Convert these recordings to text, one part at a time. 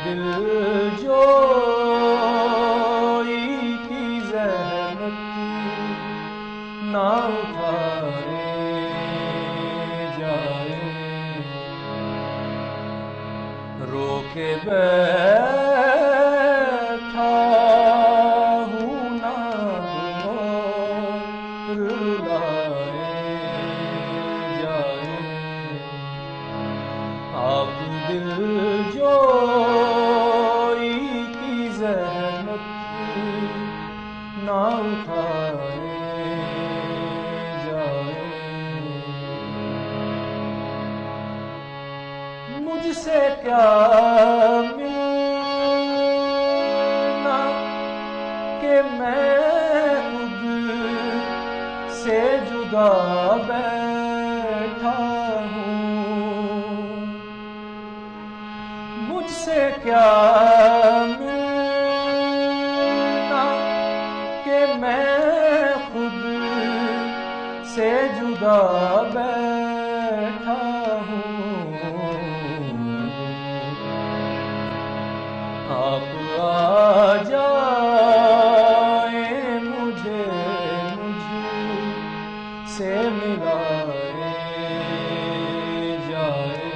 دل جوئی کی زحمت نہ اٹھائے جائے، رو کے بیٹھا ہوں نہ رلائے جائے، آپ دل جوئی کی زحمت نہ اٹھائے جائے۔ مجھ سے کیا ملنا کہ میں خود سے جدا بیٹھا ہوں، مجھ سے کیا ملنا کہ میں خود سے جدا بیٹھا ہوں، آپ آ جائیں مجھے مجھ سے ملائے جائے،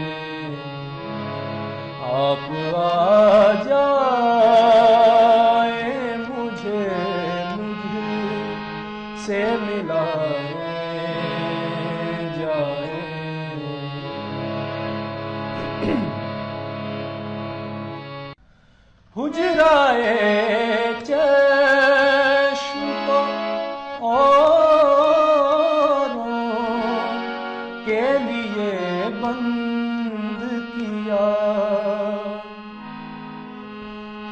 آپ آ جائیں مجھے مجھ سے ملائے جائے۔ حجرائے چشم کو اوروں کے لیے بند کیا،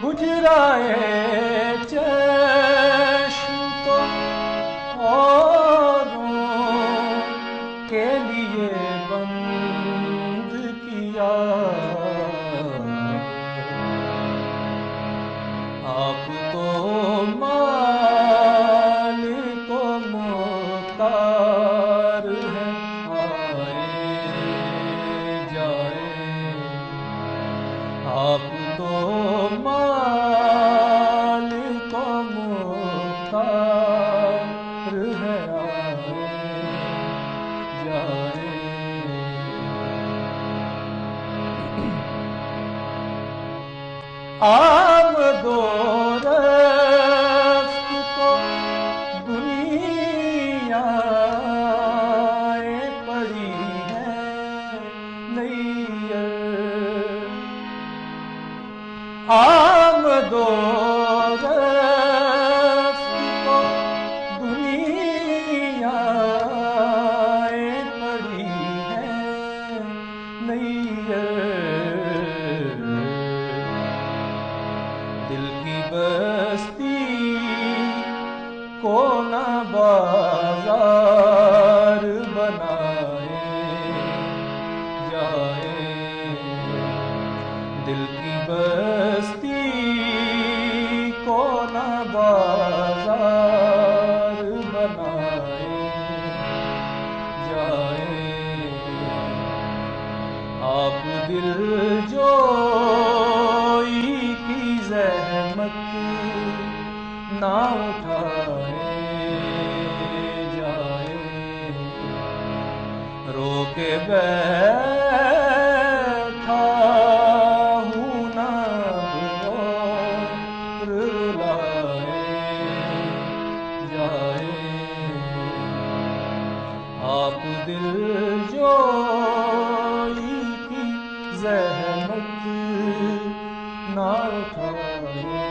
حجرائے چشم کو اوروں کے لیے بند کیا، آپ تو مالک و مختار ہیں، آئے جائے، آپ تو مالک و مختار ہیں، آئے جائے۔ آمد و رفت کو دنیا پڑی ہے نیر، آمد و رفت کو دنیا پڑی ہے نیر، دل کی بستی کو نہ بازار بنائے جائے، دل کی بستی کو نہ بازار بنائے جائے، آپ دل جوئی کی زحمت نہ اٹھائے جائے، رو کے بیٹھا ہوں نہ رلائے جائے، آپ دل جوئی کی زحمت نہ اٹھائے۔